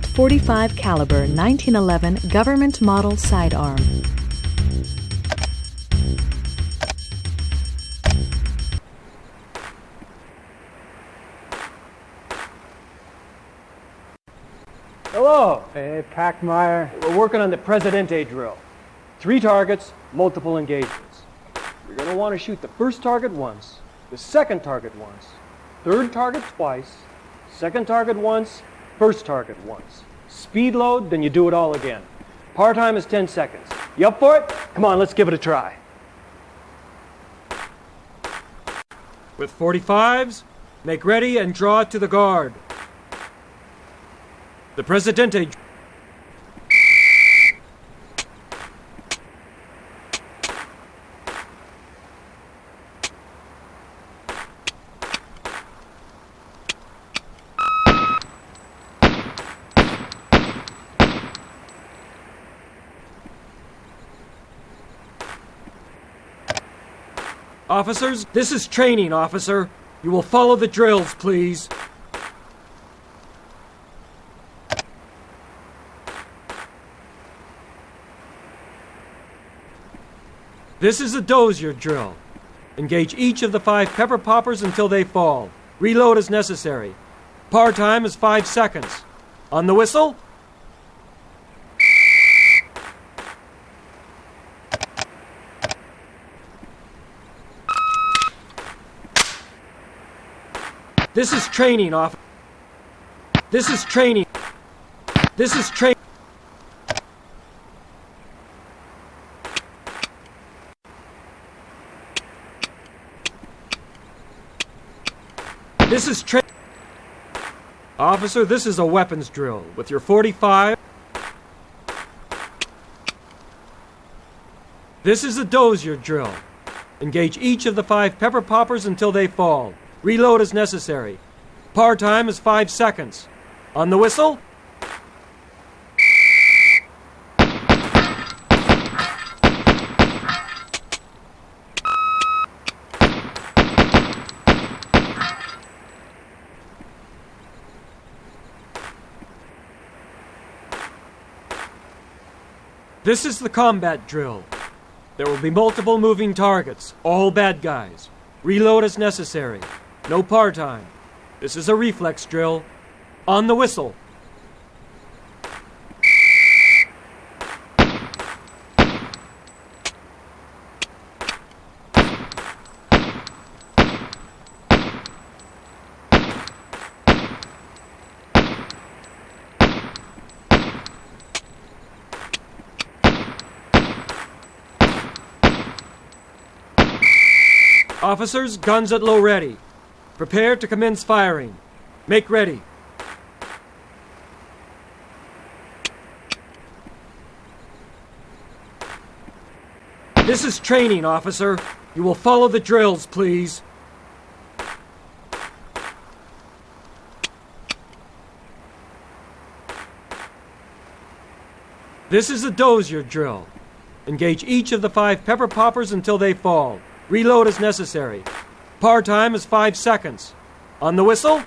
Colt .45 caliber 1911 government model sidearm. Hello. Hey, Packmeyer. We're working on the Presidente drill. 3 targets, multiple engagements. You're going to want to shoot the first target once, the second target once, third target twice, second target once, first target once. Speed load, then you do it all again. Par time is 10 seconds. You up for it? Come on, let's give it a try. With 45s, make ready and draw to the guard. The Presidente. Officers, this is training, officer. You will follow the drills, please. This is a dozier drill. Engage each of the 5 pepper poppers until they fall. Reload as necessary. Par time is 5 seconds. On the whistle. This is training, officer. This is training. This is training. This is Officer, this is a weapons drill. With your 45. This is a dozier drill. Engage each of the 5 pepper poppers until they fall. Reload as necessary. Par time is 5 seconds. On the whistle. This is the combat drill. There will be multiple moving targets, all bad guys. Reload as necessary. No par time. This is a reflex drill. On the whistle. Officers, guns at low ready. Prepare to commence firing. Make ready. This is training, officer. You will follow the drills, please. This is a dozier drill. Engage each of the 5 pepper poppers until they fall. Reload as necessary. Par time is 5 seconds. On the whistle.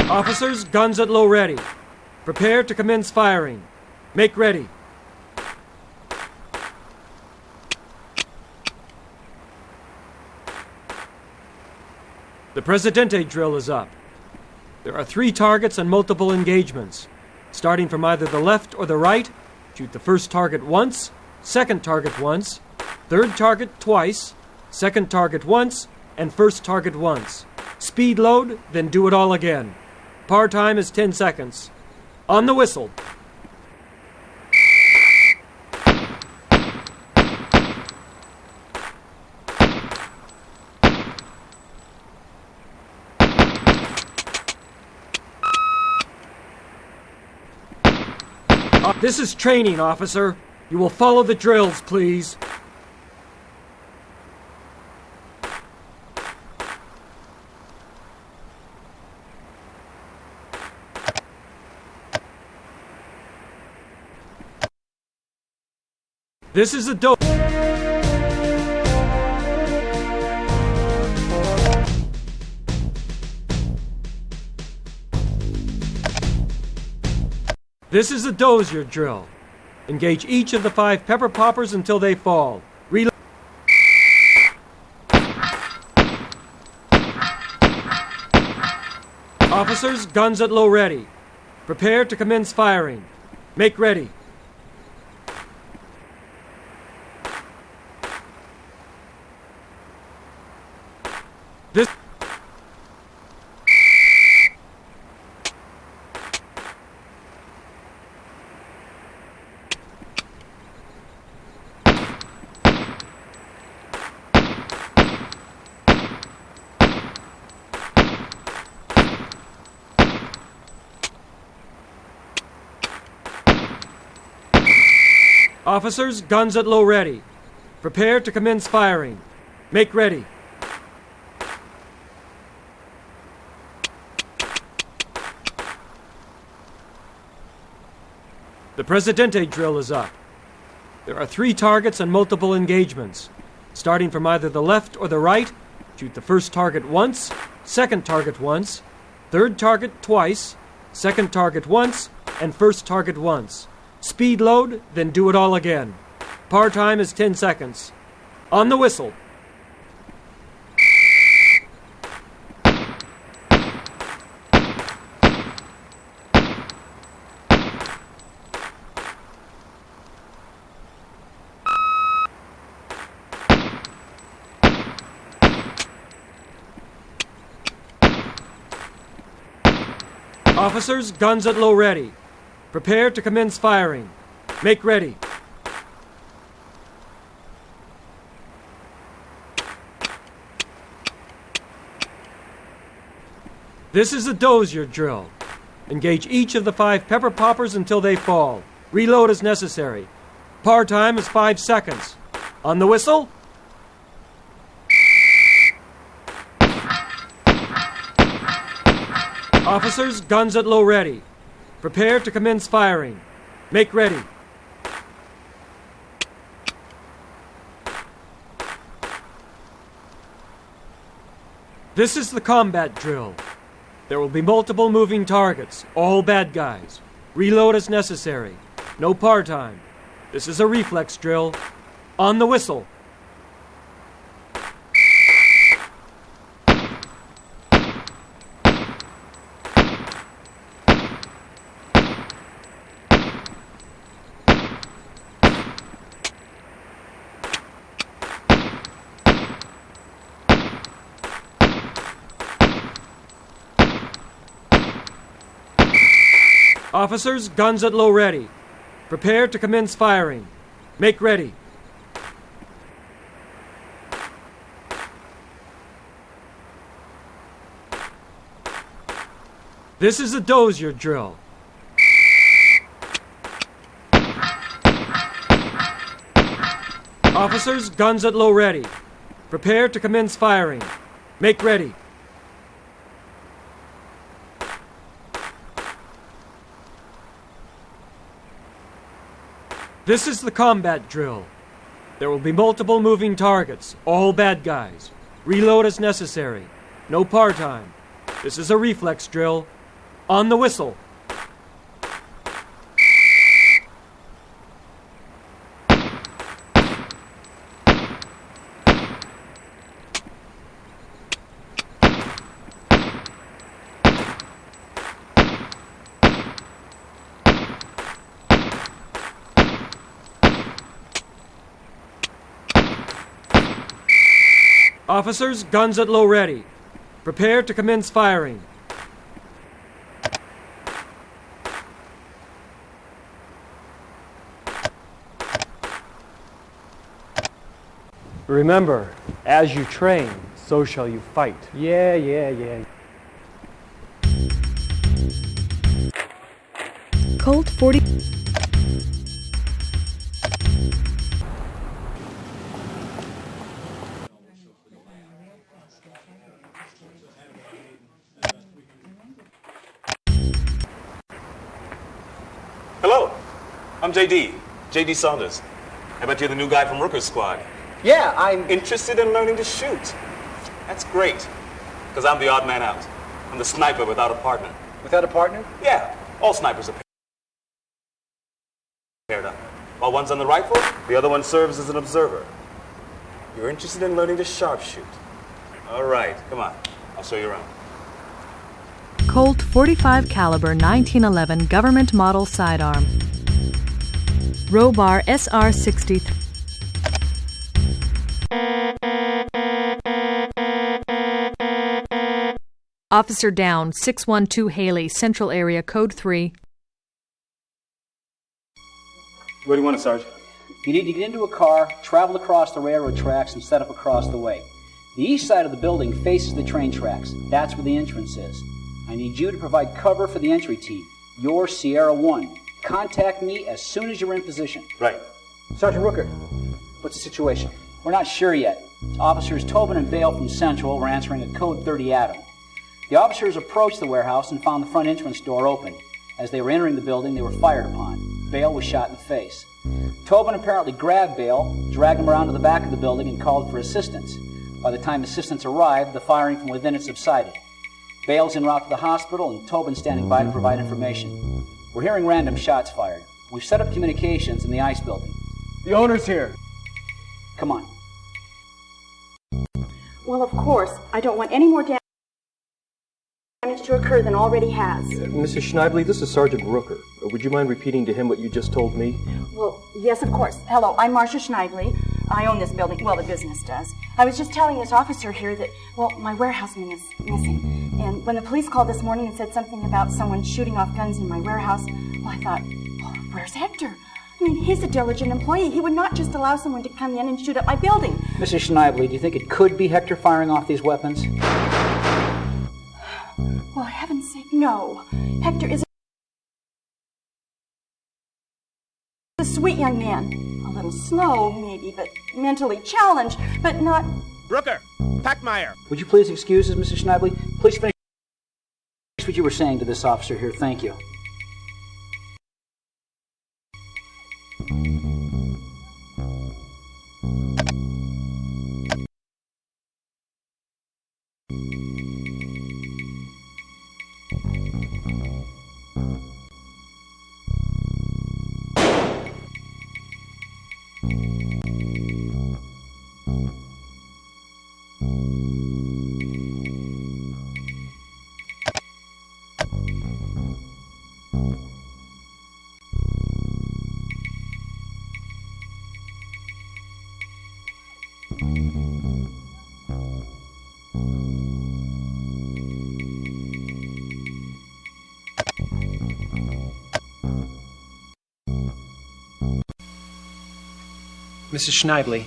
Officers, guns at low ready. Prepare to commence firing. Make ready. The Presidente drill is up. There are 3 targets and multiple engagements. Starting from either the left or the right, shoot the first target once, second target once, third target twice, second target once, and first target once. Speed load, then do it all again. Par time is 10 seconds. On the whistle. This is training, officer. You will follow the drills, please. This is a dope. This is a dozier drill. Engage each of the 5 pepper poppers until they fall. Reload. Officers, guns at low ready. Prepare to commence firing. Make ready. This... Officers, guns at low ready. Prepare to commence firing. Make ready. The Presidente drill is up. There are 3 targets and multiple engagements. Starting from either the left or the right, shoot the first target once, second target once, third target twice, second target once, and first target once. Speed load, then do it all again. Par time is 10 seconds. On the whistle. Officers, guns at low ready. Prepare to commence firing. Make ready. This is a dozier drill. Engage each of the 5 pepper poppers until they fall. Reload as necessary. Par time is 5 seconds. On the whistle. Officers, guns at low ready. Prepare to commence firing. Make ready. This is the combat drill. There will be multiple moving targets, all bad guys. Reload as necessary. No par time. This is a reflex drill. On the whistle. Officers, guns at low ready. Prepare to commence firing. Make ready. This is a dozier drill. Officers, guns at low ready. Prepare to commence firing. Make ready. This is the combat drill. There will be multiple moving targets, all bad guys. Reload as necessary. No par time. This is a reflex drill. On the whistle. Officers, guns at low ready. Prepare to commence firing. Remember, as you train, so shall you fight. Yeah. Colt 40. Hello, I'm JD Saunders. I bet you're the new guy from Rooker's Squad. Yeah, I'm Interested in learning to shoot? That's great, because I'm the odd man out. I'm the sniper without a partner. without a partner. Yeah, all snipers are one's on the rifle, the other one serves as an observer. You're interested in learning to sharpshoot. All right, come on. I'll show you around. Colt .45 caliber 1911 government model sidearm. Robar SR-63. Officer down, 612 Haley, Central Area, Code 3. Where do you want it, Sarge? You need to get into a car, travel across the railroad tracks, and set up across the way. The east side of the building faces the train tracks. That's where the entrance is. I need you to provide cover for the entry team. You're Sierra 1. Contact me as soon as you're in position. Right. Sergeant Rooker, what's the situation? We're not sure yet. Officers Tobin and Bale from Central were answering a Code 30 Adam. The officers approached the warehouse and found the front entrance door open. As they were entering the building, they were fired upon. Bale was shot in the face. Tobin apparently grabbed Bale, dragged him around to the back of the building, and called for assistance. By the time assistance arrived, the firing from within had subsided. Bale's en route to the hospital, and Tobin's standing by to provide information. We're hearing random shots fired. We've set up communications in the ice building. The owner's here. Come on. Well, of course, I don't want any more damage to occur than already has. Mrs. Schneibly, this is Sergeant Rooker. Would you mind repeating to him what you just told me? Well, yes, of course. Hello, I'm Marcia Schneibly. I own this building. Well, the business does. I was just telling this officer here that, well, my warehouseman is missing. And when the police called this morning and said something about someone shooting off guns in my warehouse, well, I thought, oh, where's Hector? I mean, he's a diligent employee. He would not just allow someone to come in and shoot up my building. Mrs. Schneibly, do you think it could be Hector firing off these weapons? Well, heaven's sake, no. Hector is a sweet young man. A little slow, maybe, but mentally challenged, but not... Rooker, Packmeyer. Would you please excuse us, Mrs. Schneibly? Please finish what you were saying to this officer here. Thank you. Mrs. Schneibly,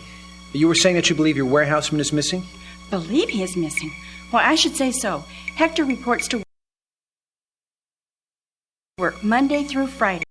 you were saying that you believe your warehouseman is missing? Believe he is missing? Why, I should say so. Hector reports to work Monday through Friday.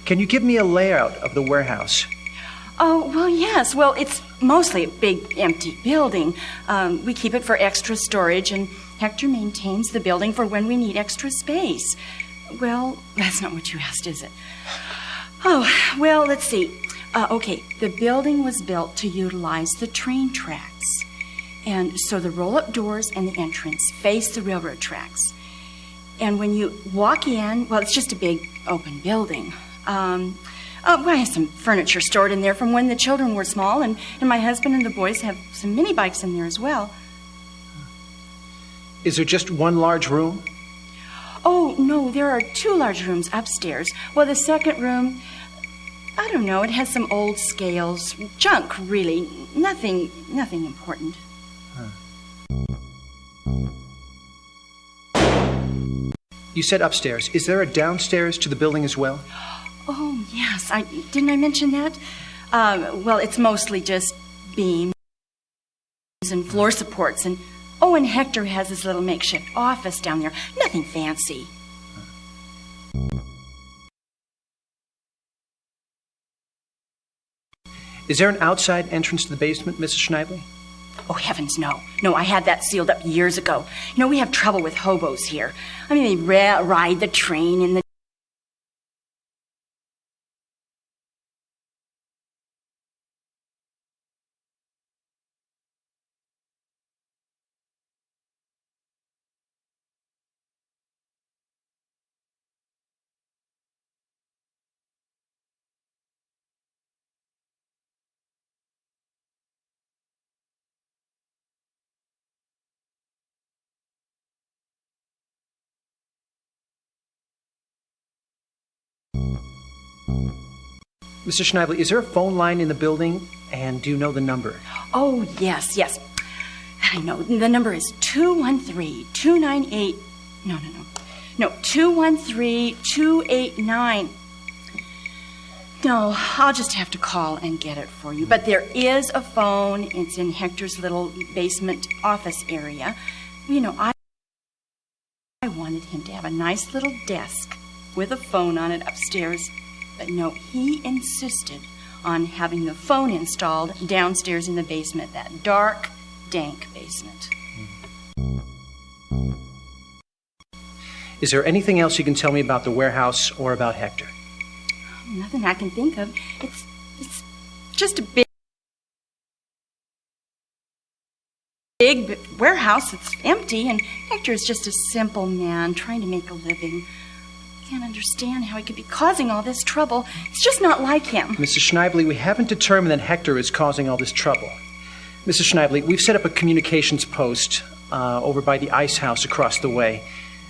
Can you give me a layout of the warehouse? Oh, well, yes. Well, it's mostly a big, empty building. We keep it for extra storage, and Hector maintains the building for when we need extra space. Well, that's not what you asked, is it? Oh, well, let's see. Okay, the building was built to utilize the train tracks. And so the roll-up doors and the entrance face the railroad tracks. And when you walk in, well, it's just a big open building. I have some furniture stored in there from when the children were small, and my husband and the boys have some mini bikes in there as well. Is there just one large room? Oh, no, there are two large rooms upstairs. Well, the second room, I don't know. It has some old scales. Junk, really. Nothing important. You said upstairs. Is there a downstairs to the building as well? Oh, yes. Didn't I mention that? Well, it's mostly just beams and floor supports. And Hector has his little makeshift office down there. Nothing fancy. Is there an outside entrance to the basement, Mrs. Schneibly? Oh, heavens, no. No, I had that sealed up years ago. You know, we have trouble with hobos here. I mean, they ride the train in the... Mr. Schneibly, is there a phone line in the building, and do you know the number? Oh, yes. I know. The number is 213-298... No, 213-289. No, I'll just have to call and get it for you. But there is a phone. It's in Hector's little basement office area. You know, I wanted him to have a nice little desk with a phone on it upstairs. But no, he insisted on having the phone installed downstairs in the basement, that dark, dank basement. Is there anything else you can tell me about the warehouse or about Hector? Nothing I can think of. It's just a big warehouse. It's empty, and Hector is just a simple man trying to make a living. I can't understand how he could be causing all this trouble. It's just not like him. Mrs. Schneibly, we haven't determined that Hector is causing all this trouble. Mrs. Schneibly, we've set up a communications post over by the ice house across the way.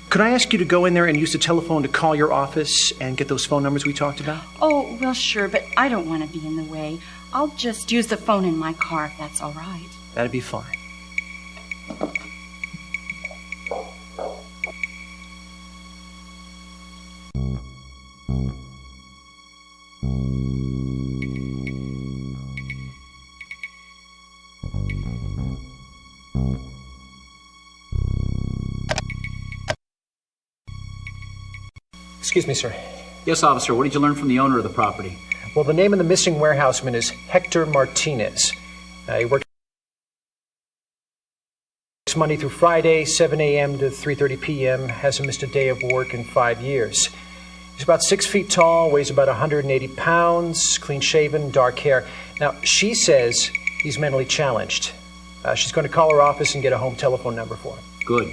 Could I ask you to go in there and use the telephone to call your office and get those phone numbers we talked about? Oh, well, sure, but I don't want to be in the way. I'll just use the phone in my car if that's all right. That'd be fine. Excuse me, sir. Yes, officer. What did you learn from the owner of the property? Well, the name of the missing warehouseman is Hector Martinez. He works Monday through Friday, 7 a.m. to 3:30 p.m., hasn't missed a day of work in 5 years. He's about 6 feet tall, weighs about 180 pounds, clean-shaven, dark hair. Now, she says he's mentally challenged. She's going to call her office and get a home telephone number for him. Good.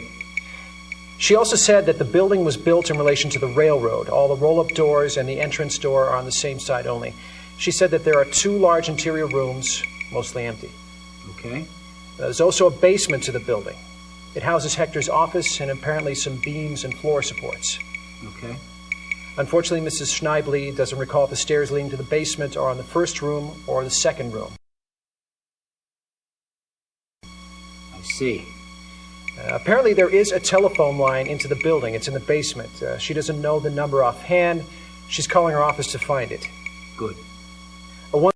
She also said that the building was built in relation to the railroad. All the roll-up doors and the entrance door are on the same side only. She said that there are 2 large interior rooms, mostly empty. Okay. There's also a basement to the building. It houses Hector's office and apparently some beams and floor supports. Okay. Unfortunately, Mrs. Schneibly doesn't recall if the stairs leading to the basement are on the first room or the second room. I see. Apparently there is a telephone line into the building. It's in the basement. She doesn't know the number offhand. She's calling her office to find it. Good. One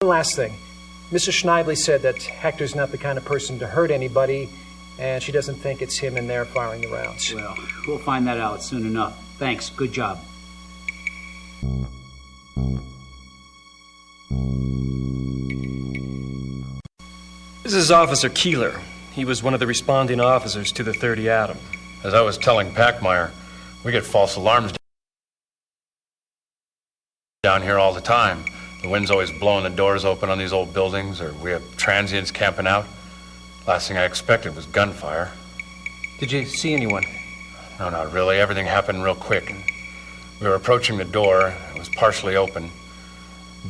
last thing. Mrs. Schneibly said that Hector's not the kind of person to hurt anybody, and she doesn't think it's him in there firing the rounds. Well, we'll find that out soon enough. Thanks. Good job. This is Officer Keeler. He was one of the responding officers to the 30 Atom. As I was telling Packmeyer, we get false alarms down here all the time. The wind's always blowing the doors open on these old buildings, or we have transients camping out. Last thing I expected was gunfire. Did you see anyone? No, not really. Everything happened real quick. We were approaching the door. It was partially open.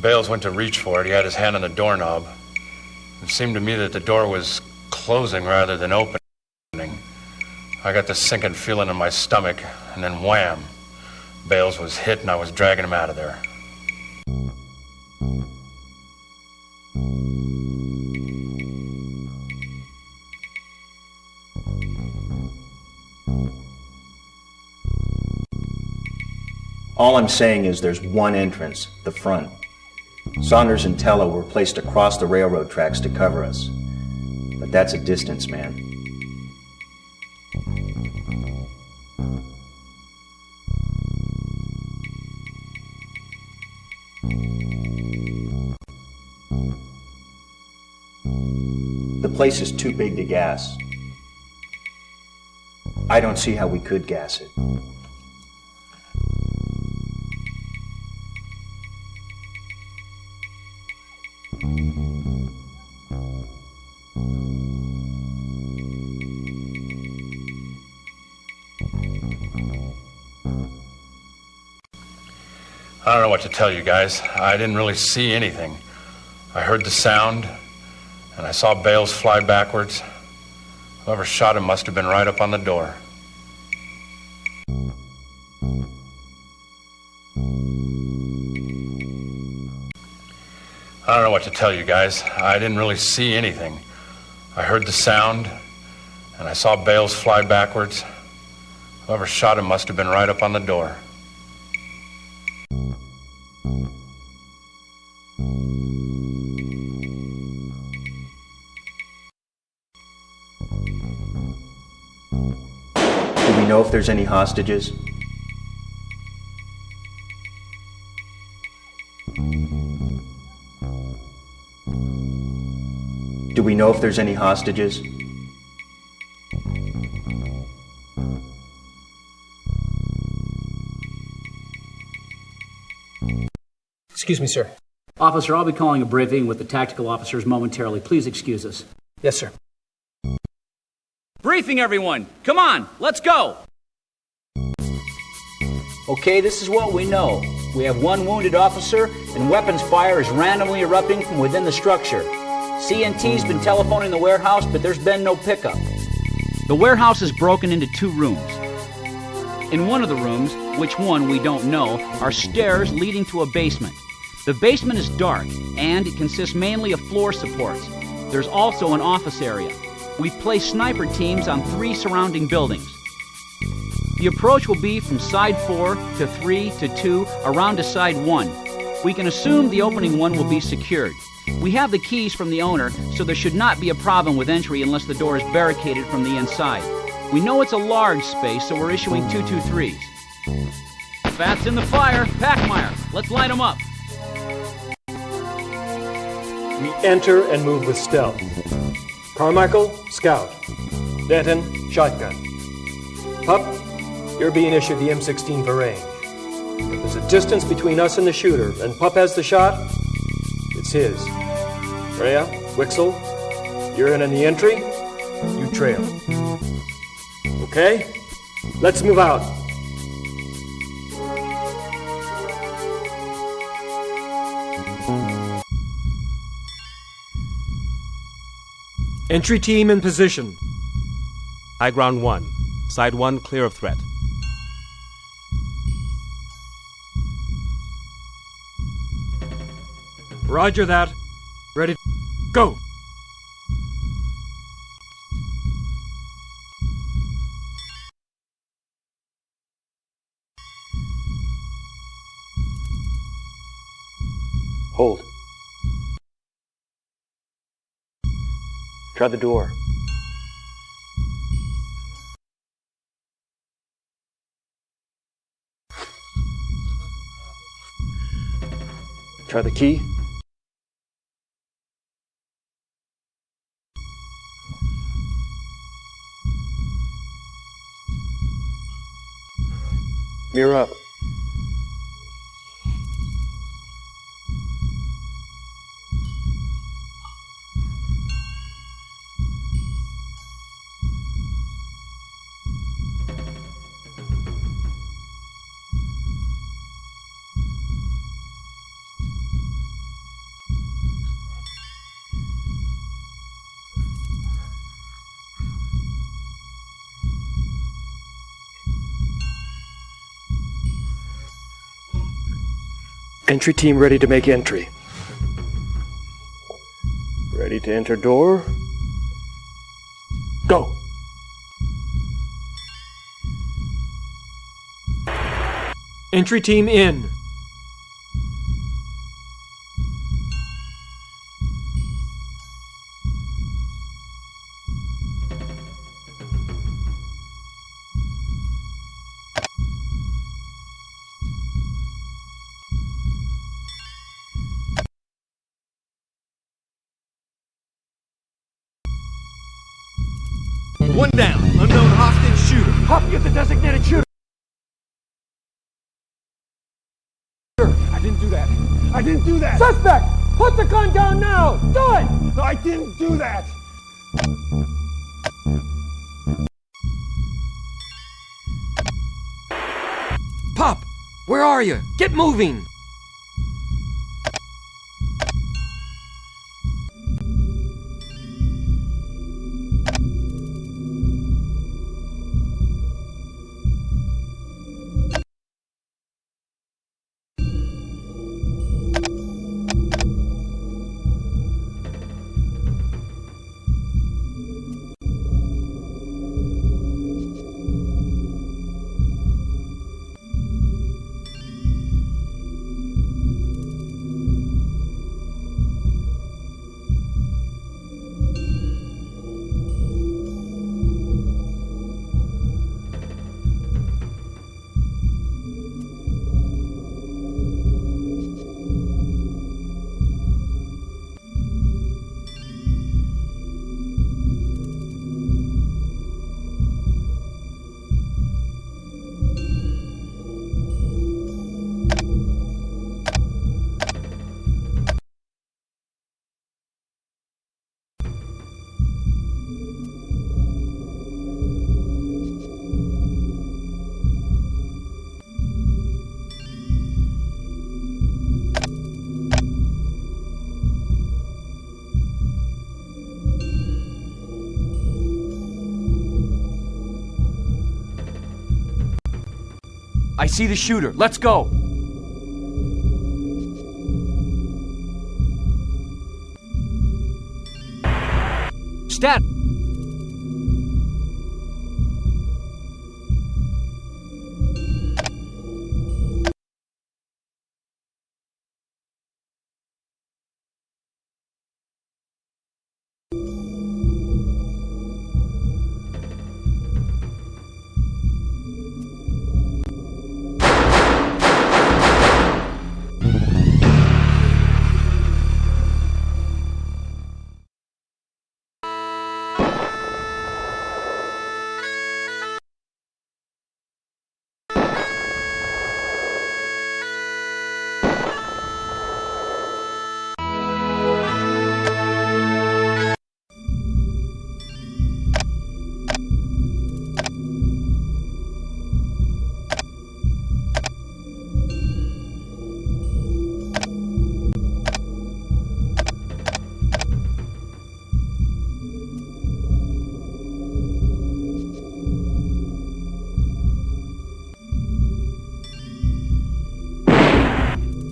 Bales went to reach for it. He had his hand on the doorknob. It seemed to me that the door was closing rather than opening. I got this sinking feeling in my stomach, and then wham! Bales was hit and I was dragging him out of there. All I'm saying is there's one entrance, the front. Saunders and Tello were placed across the railroad tracks to cover us. But that's a distance, man. The place is too big to gas. I don't see how we could gas it. I don't know what to tell you guys. I didn't really see anything. I heard the sound, and I saw Bales fly backwards. Whoever shot him must have been right up on the door. I don't know what to tell you guys. I didn't really see anything. I heard the sound, and I saw Bales fly backwards. Whoever shot him must have been right up on the door. Do we know if there's any hostages? Do we know if there's any hostages? Excuse me, sir. Officer, I'll be calling a briefing with the tactical officers momentarily. Please excuse us. Yes, sir. Briefing, everyone! Come on, let's go! Okay, this is what we know. We have one wounded officer, and weapons fire is randomly erupting from within the structure. CNT's been telephoning the warehouse, but there's been no pickup. The warehouse is broken into 2 rooms. In one of the rooms, which one we don't know, are stairs leading to a basement. The basement is dark, and it consists mainly of floor supports. There's also an office area. We've placed sniper teams on 3 surrounding buildings. The approach will be from side 4 to 3 to 2 around to side 1. We can assume the opening one will be secured. We have the keys from the owner, so there should not be a problem with entry unless the door is barricaded from the inside. We know it's a large space, so we're issuing 223s. Fat's in the fire. Packmeyer, let's light them up. We enter and move with stealth. Carmichael, scout. Denton, shotgun. Pup, you're being issued the M16 for range. If there's a distance between us and the shooter, and Pup has the shot, it's his. Freya, Wixel, you're in the entry, you trail. Okay? Let's move out. Entry team in position. High ground 1. Side 1 clear of threat. Roger that. Ready? Go! Hold. Try the door. Try the key. Mirror up. Entry team ready to make entry. Ready to enter door. Go! Entry team in. One down. Unknown hostage shooter. Hop, get the designated shooter. I didn't do that. I didn't do that. Suspect! Put the gun down now! Do it! No, I didn't do that. Pop, where are you? Get moving! I see the shooter. Let's go. Stat.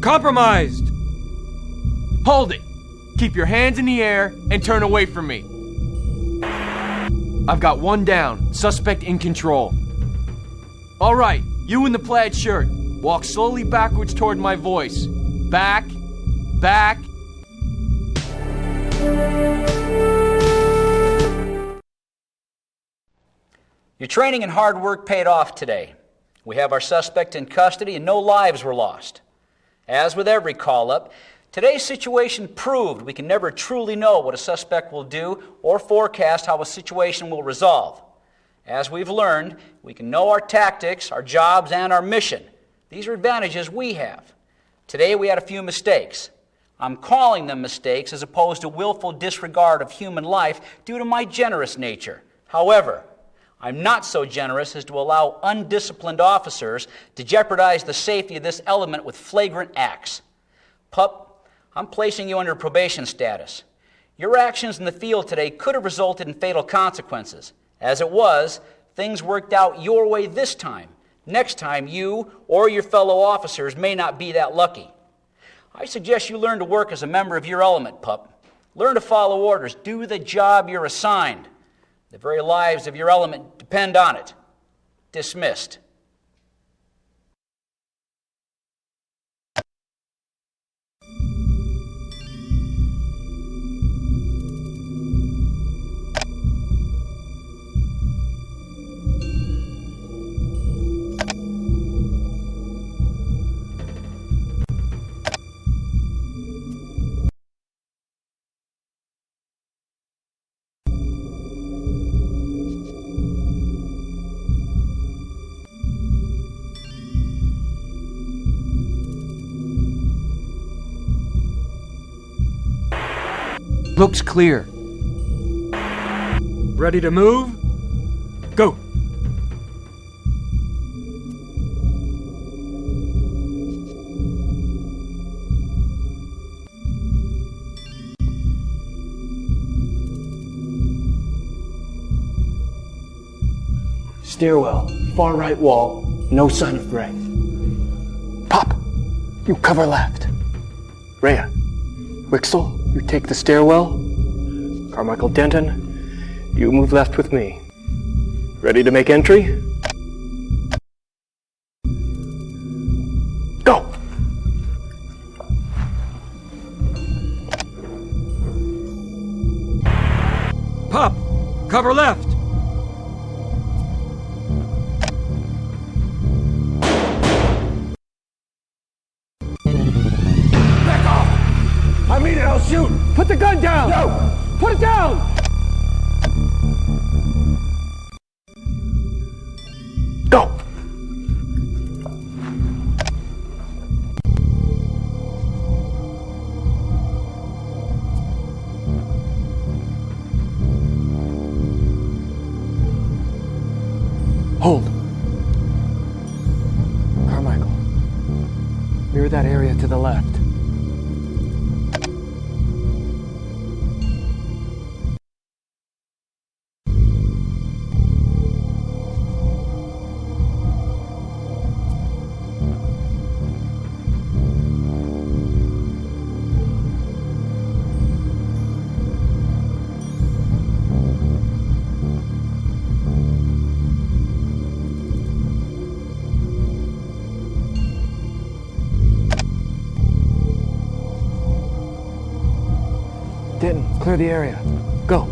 Compromised! Hold it! Keep your hands in the air and turn away from me. I've got one down. Suspect in control. All right, you in the plaid shirt. Walk slowly backwards toward my voice. Back, back. Your training and hard work paid off today. We have our suspect in custody and no lives were lost. As with every call-up, today's situation proved we can never truly know what a suspect will do or forecast how a situation will resolve. As we've learned, we can know our tactics, our jobs, and our mission. These are advantages we have. Today we had a few mistakes. I'm calling them mistakes as opposed to willful disregard of human life due to my generous nature. However, I'm not so generous as to allow undisciplined officers to jeopardize the safety of this element with flagrant acts. Pup, I'm placing you under probation status. Your actions in the field today could have resulted in fatal consequences. As it was, things worked out your way this time. Next time, you or your fellow officers may not be that lucky. I suggest you learn to work as a member of your element, pup. Learn to follow orders. Do the job you're assigned. The very lives of your element depend on it. Dismissed. Looks clear. Ready to move? Go! Stairwell, far right wall, no sign of Gray. Pop, you cover left. Rhea, Wixel, you take the stairwell. Carmichael Denton, you move left with me. Ready to make entry? Go! Pop! Cover left! Back off! I mean it, I'll shoot! Put the gun down! No! Put it down! Go! Hold. Carmichael. Mirror that area to the left. Denton, clear the area. Go.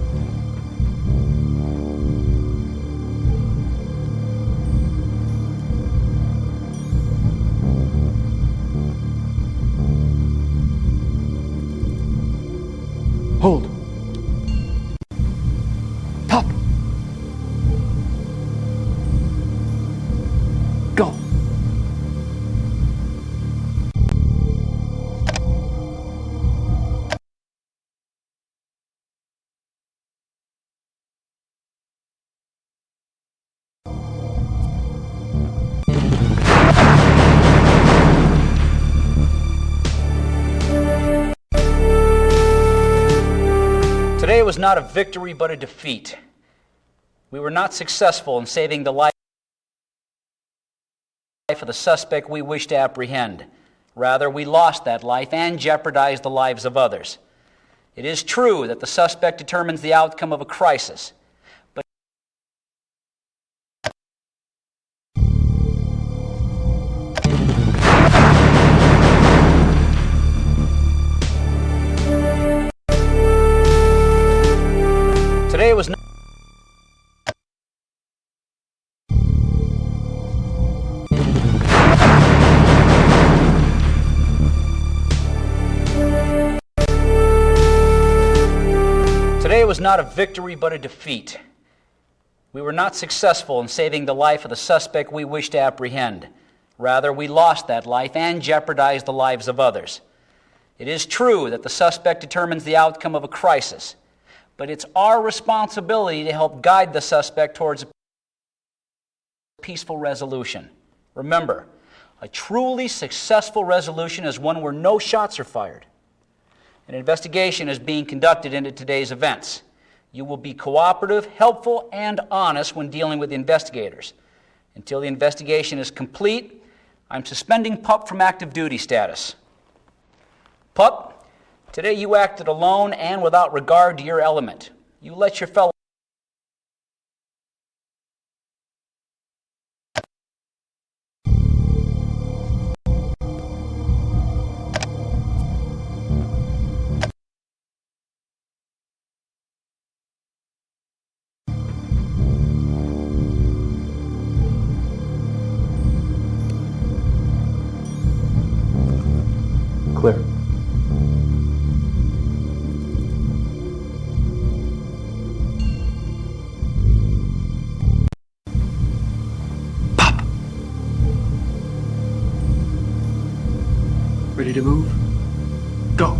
Hold. Top. Go. Today was not a victory, but a defeat. We were not successful in saving the life of the suspect we wished to apprehend. Rather, we lost that life and jeopardized the lives of others. It is true that the suspect determines the outcome of a crisis, but today was not Today was not a victory, but a defeat. We were not successful in saving the life of the suspect we wished to apprehend. Rather, we lost that life and jeopardized the lives of others. It is true that the suspect determines the outcome of a crisis, but it's our responsibility to help guide the suspect towards a peaceful resolution. Remember, a truly successful resolution is one where no shots are fired. An investigation is being conducted into today's events. You will be cooperative, helpful, and honest when dealing with the investigators. Until the investigation is complete, I'm suspending Pup from active duty status. Pup, today you acted alone and without regard to your element. You let your fellow... Clear. Pop! Ready to move? Go!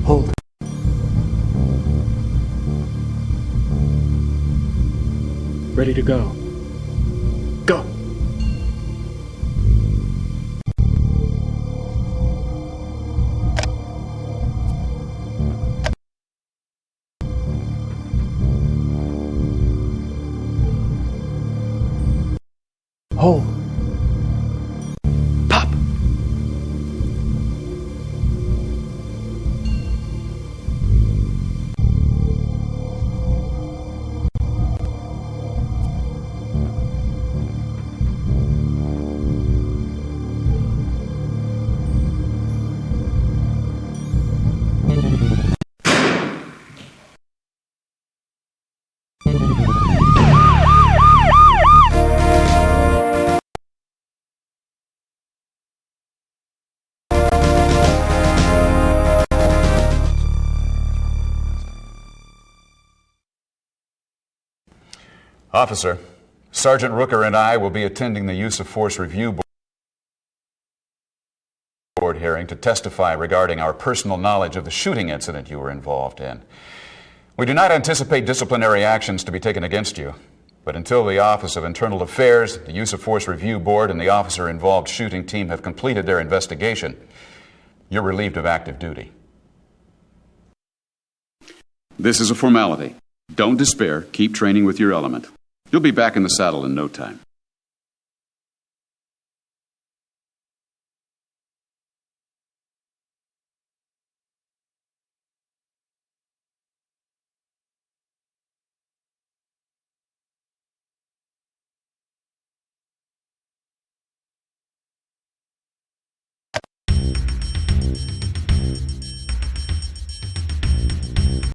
Hold. Ready to go. Go! Hold. Pop! Officer, Sergeant Rooker and I will be attending the Use of Force Review Board hearing to testify regarding our personal knowledge of the shooting incident you were involved in. We do not anticipate disciplinary actions to be taken against you, but until the Office of Internal Affairs, the Use of Force Review Board, and the officer-involved shooting team have completed their investigation, you're relieved of active duty. This is a formality. Don't despair. Keep training with your element. You'll be back in the saddle in no time.